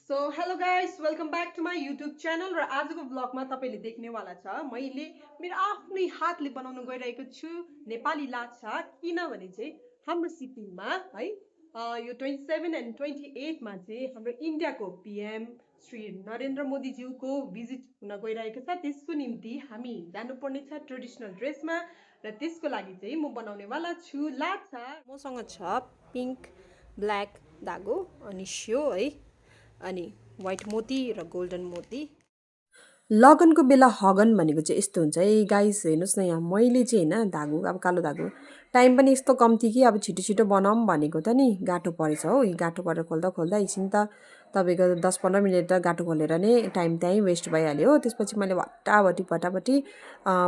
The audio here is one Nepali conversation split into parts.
Hello guys welcome back to my YouTube channel र आजको ब्लगमा तपाईँले देख्नेवाला छ मैले मेरो आफ्नै हातले बनाउन गइरहेको छु नेपाली लाछा किनभने चाहिँ हाम्रो सिक्किममा है यो 27 एन्ड 28मा चाहिँ हाम्रो इन्डियाको पिएम श्री नरेन्द्र मोदीज्यूको भिजिट हुन गइरहेको छ। त्यसको निम्ति हामी जानुपर्ने छ ट्रेडिसनल ड्रेसमा र त्यसको लागि चाहिँ म बनाउनेवाला छु लाछा। मसँग छ पिङ्क ब्ल्याक धागो अनि स्यो है अनि व्हाइट मोती र गोल्डन मोती। लगनको बेला हगन भनेको चाहिँ यस्तो हुन्छ है गाइस, हेर्नुहोस् न यहाँ मैले चाहिँ होइन धागो अब कालो धागो टाइम पनि यस्तो कम्ती कि अब छिटो छिटो बनाऊँ भनेको त नि गाँठो परेछ हो। यो गाँठो परेर खोल्दा खोल्दा एकछिन त तपाईँको 10-15 मिनट त गाँठो खोलेर नै टाइम त्यहीँ वेस्ट भइहाल्यो हो। त्यसपछि मैले फटाफटी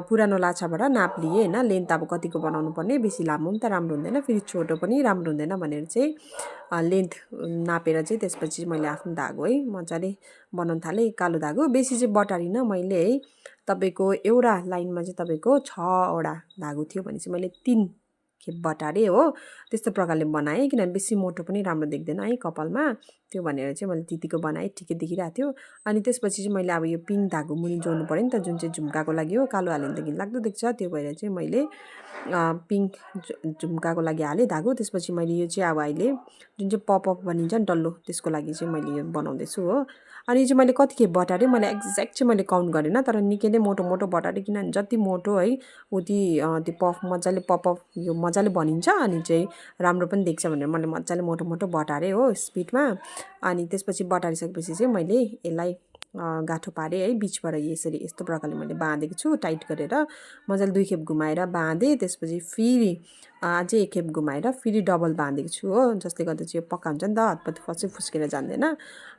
पुरानो लाछाबाट नाप लिएँ होइन, लेन्थ अब कतिको बनाउनु पर्ने, बेसी लामो पनि त राम्रो हुँदैन फेरि छोटो पनि राम्रो हुँदैन भनेर चाहिँ लेन्थ नापेर चाहिँ त्यसपछि मैले आफ्नो धागो है मजाले बनाउन थालेँ। कालो धागो बेसी चाहिँ बटारिनँ मैले है, तपाईँको एउटा लाइनमा चाहिँ तपाईँको 6वटा धागो थियो भने चाहिँ मैले 3 खेप बटारेँ हो। त्यस्तो प्रकारले बनाएँ किनभने बेसी मोटो पनि राम्रो देख्दैन है कपालमा, त्यो भनेर चाहिँ मैले त्यतिको बनाएँ, ठिकै देखिरहेको थियो। अनि त्यसपछि चाहिँ मैले अब यो पिङ्क धागो मुनि जोड्नु पऱ्यो नि त, जुन चाहिँ झुम्काको लागि हो। कालो हाल्यो भने त घिनलाग्दो देख्छ, त्यो भएर चाहिँ मैले पिङ्क झुम्काको लागि हालेँ धागो। त्यसपछि मैले यो चाहिँ अब अहिले जुन चाहिँ पपअप भनिन्छ नि डल्लो, त्यसको लागि चाहिँ मैले यो बनाउँदैछु हो। अनि यो चाहिँ मैले कति खेप बटारेँ मैले एक्ज्याक्ट चाहिँ मैले काउन्ट गरेन, तर निकै नै मोटो मोटो बटारेँ किनभने जति मोटो है उति त्यो पफ मजाले पपअप यो मजाले बनिन्छ अनि चाहिँ राम्रो पनि देख्छ भनेर मैले मजाले मोटो मोटो बटारेँ हो स्पिडमा। अनि त्यसपछि बटारिसकेपछि चाहिँ मैले यसलाई गाँठो पारेँ है बिचबाट यसरी यस्तो प्रकारले मैले बाँधेको छु टाइट गरेर मजाले 2 खेप घुमाएर बाँधेँ। त्यसपछि फेरि अझै 1 खेप घुमाएर फेरि डबल बाँधेको छु हो, जसले गर्दा चाहिँ यो पक्का हुन्छ नि त, हतपत फसी फुस्केर जाँदैन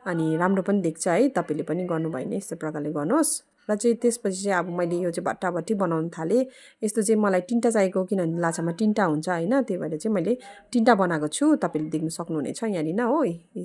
अनि राम्रो पनि देख्छ है। तपाईँले पनि गर्नुभयो भने यस्तो प्रकारले गर्नुहोस्। र चाहिँ त्यसपछि चाहिँ अब मैले यो चाहिँ भट्टाभट्टी बनाउन थालेँ। यस्तो चाहिँ मलाई 3टा चाहिएको किनभने लाछामा 3टा हुन्छ होइन, त्यही भएर चाहिँ मैले 3टा बनाएको छु। तपाईँले देख्न सक्नुहुनेछ यहाँनिर हो,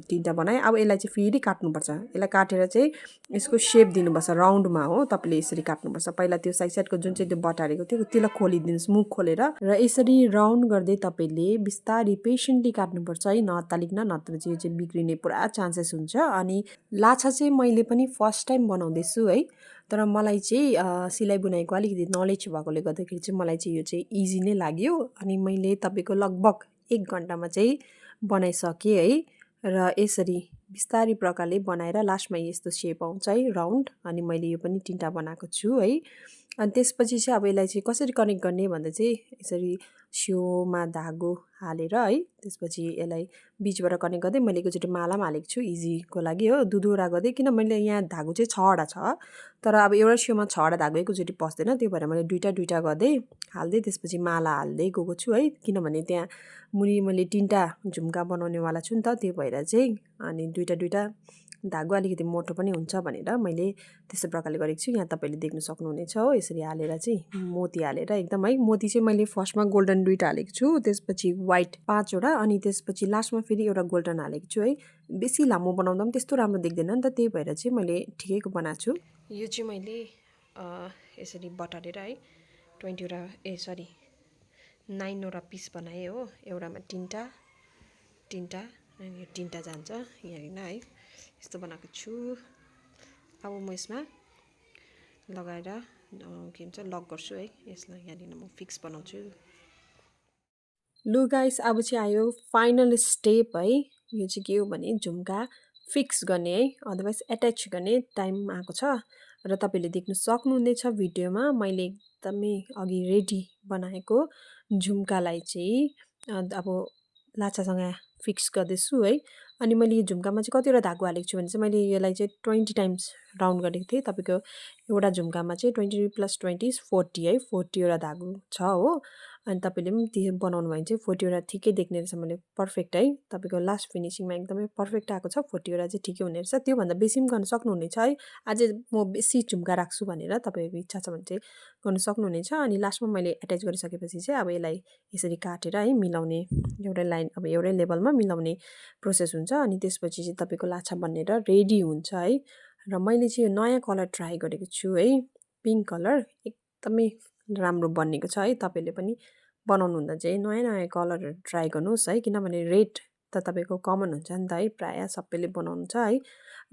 3टा बनाएँ। अब यसलाई चाहिँ फेरि काट्नुपर्छ, यसलाई काटेर चाहिँ यसको सेप दिनुपर्छ राउन्डमा हो। तपाईँले यसरी काट्नुपर्छ, पहिला त्यो साइड साइडको जुन चाहिँ त्यो बटारेको थियो त्यसलाई खोलिदिनुहोस् मुख खोलेर, र यसरी राउन्ड गर्दै तपाईँले बिस्तारै पेसेन्टली काट्नुपर्छ है, नअत्तालिकन, नत्र चाहिँ यो चाहिँ बिग्रिने पुरा चान्सेस हुन्छ। अनि लाछा चाहिँ मैले पनि फर्स्ट टाइम बनाउँदैछु है, तर मलाई चाहिँ सिलाइ बुनाइको अलिकति नलेज भएकोले गर्दाखेरि चाहिँ मलाई चाहिँ यो चाहिँ इजी नै लाग्यो। अनि मैले तपाईँको लगभग 1 घन्टामा चाहिँ बनाइसकेँ है। र यसरी बिस्तारै प्रकारले बनाएर लास्टमा यस्तो सेप आउँछ है राउन्ड। अनि मैले यो पनि 3टा बनाएको छु है। अनि त्यसपछि चाहिँ अब यसलाई चाहिँ कसरी कनेक्ट गर्ने भन्दा चाहिँ यसरी स्योमा धागो हालेर है, त्यसपछि यसलाई बिचबाट कनेक्ट गर्दै मैले एकचोटि माला पनि हालेको छु इजीको लागि हो, 2-2वटा गर्दै, किन मैले यहाँ धागो चाहिँ 6वटा छ, तर अब एउटा स्योमा 6वटा धागो एकचोटि पस्दैन, त्यो भएर मैले 2टा गर्दै हाल्दै त्यसपछि माला हाल्दै गएको छु है। किनभने त्यहाँ मुनि मैले 3टा झुम्का बनाउनेवाला छु नि त, त्यो भएर चाहिँ अनि 2टा धागो अलिकति मोटो पनि हुन्छ भनेर मैले त्यस्तो प्रकारले गरेको छु। यहाँ तपाईँले देख्न सक्नुहुनेछ हो, यसरी हालेर चाहिँ मोती हालेर एकदम है। मोती चाहिँ मैले फर्स्टमा गोल्डन 2टा हालेको छु, त्यसपछि व्हाइट 5वटा अनि त्यसपछि लास्टमा फेरि एउटा गोल्डन हालेको छु है। बेसी लामो बनाउँदा पनि त्यस्तो राम्रो देख्दैन नि त, त्यही भएर चाहिँ मैले ठिकैको बनाएको छु। यो चाहिँ मैले यसरी बटारेर है 20वटा 9वटा पिस बनाएँ हो। एउटामा 3टा अनि यो 3टा जान्छ यहाँनिर है, यस्तो बनाएको छु। अब म यसमा लगाएर के भन्छ लक गर्छु है यसलाई, यहाँनिर म फिक्स बनाउँछु। लु गाइस अब चाहिँ आयो फाइनल स्टेप है, यो चाहिँ के हो भने झुम्का फिक्स गर्ने है, अदरवाइज एट्याच गर्ने टाइम आएको छ। र तपाईँले देख्न सक्नुहुनेछ भिडियोमा मैले एकदमै अघि रेडी बनाएको झुम्कालाई चाहिँ अब लाछासँग फिक्स गर्दैछु है। अनि मैले यो झुम्कामा चाहिँ कतिवटा धागो हालेको छु भने चाहिँ मैले यसलाई चाहिँ 20 टाइम्स राउन्ड गरेको थिएँ। तपाईँको एउटा झुम्कामा चाहिँ 20 + 20 = 40 है, 40वटा धागो छ हो। अनि तपाईँले पनि त्यो बनाउनु भयो भने चाहिँ 40वटा ठिकै देख्ने रहेछ, मैले पर्फेक्ट है। तपाईँको लास्ट फिनिसिङमा एकदमै पर्फेक्ट आएको छ, 40वटा चाहिँ ठिकै हुने रहेछ। त्योभन्दा बेसी पनि गर्न सक्नुहुनेछ है, अझै म बेसी झुम्का राख्छु भनेर तपाईँको इच्छा छ भने चाहिँ गर्न सक्नुहुनेछ। अनि लास्टमा मैले एट्याच गरिसकेपछि चाहिँ अब यसलाई यसरी काटेर है मिलाउने, एउटै लाइन अब एउटै लेभलमा मिलाउने प्रोसेस हुन्छ। अनि त्यसपछि चाहिँ तपाईँको लाछा बनेर रेडी हुन्छ है। र मैले चाहिँ यो नयाँ कलर ट्राई गरेको छु है, पिङ्क कलर एकदमै राम्रो बनेको छ है। तपाईँले पनि बनाउनु हुँदा चाहिँ नयाँ नयाँ कलरहरू ट्राई गर्नुहोस् है, किनभने रेड त तपाईँको कमन हुन्छ नि त है, प्रायः सबैले बनाउनु छ है।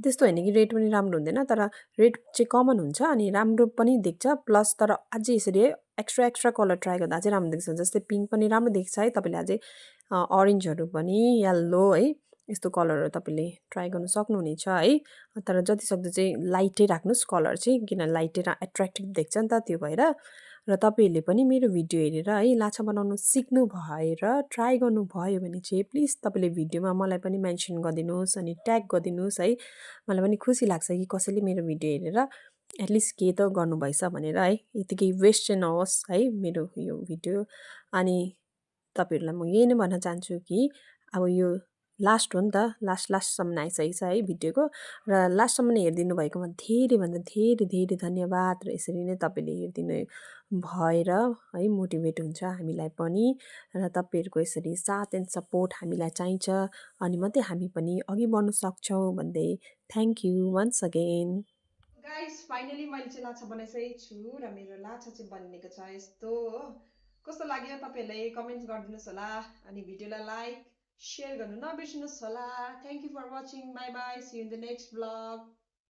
त्यस्तो होइन कि रेड पनि राम्रो हुँदैन, तर रेड चाहिँ कमन हुन्छ अनि राम्रो पनि देख्छ, प्लस तर अझै यसरी है एक्स्ट्रा एक्स्ट्रा कलर ट्राई गर्दा अझै राम्रो देख्छ। जस्तै पिङ्क पनि राम्रो देख्छ है, तपाईँले अझै अरेन्जहरू पनि, येल्लो है, यस्तो कलरहरू तपाईँले ट्राई गर्नु सक्नुहुनेछ है। तर जतिसक्दो चाहिँ लाइटै राख्नुहोस् कलर चाहिँ, किन लाइटै एट्र्याक्टिभ देख्छ नि त त्यो भएर। र तपाईँहरूले पनि मेरो भिडियो हेरेर है लाछा बनाउनु सिक्नु भएर ट्राई गर्नुभयो भने चाहिँ प्लिज तपाईँले भिडियोमा मलाई पनि मेन्सन गरिदिनुहोस् अनि ट्याग गरिदिनुहोस् है। मलाई पनि खुसी लाग्छ कि कसैले मेरो भिडियो हेरेर एटलिस्ट केही त गर्नुभएछ भनेर है, यतिकै वेस्ट चाहिँ नहोस् है मेरो यो भिडियो। अनि तपाईँहरूलाई म यही नै भन्न चाहन्छु कि अब यो लास्ट हो नि त, लास्टसम्म आइसकेको छ है भिडियोको, र लास्टसम्म हेरिदिनु भएकोमा धेरैभन्दा धेरै धेरै धन्यवाद। र यसरी नै तपाईँले हेरिदिनु भएर है मोटिभेट हुन्छ हामीलाई पनि, र तपाईँहरूको यसरी साथ एन्ड सपोर्ट हामीलाई चाहिन्छ, अनि मात्रै हामी पनि अघि बढ्न सक्छौँ भन्दै thank you once again. Guys finally मैले चाहिँ लाछा बनाइसकेको छु र मेरो लाछा चाहिँ बनिएको छ यस्तो हो। कस्तो लाग्यो तपाईँहरूलाई कमेन्ट गरिदिनुहोस् होला, अनि भिडियोलाई लाइक सेयर गर्नु नबिर्सिनुहोस् होला। Thank you for watching, bye bye, see you in the next blog.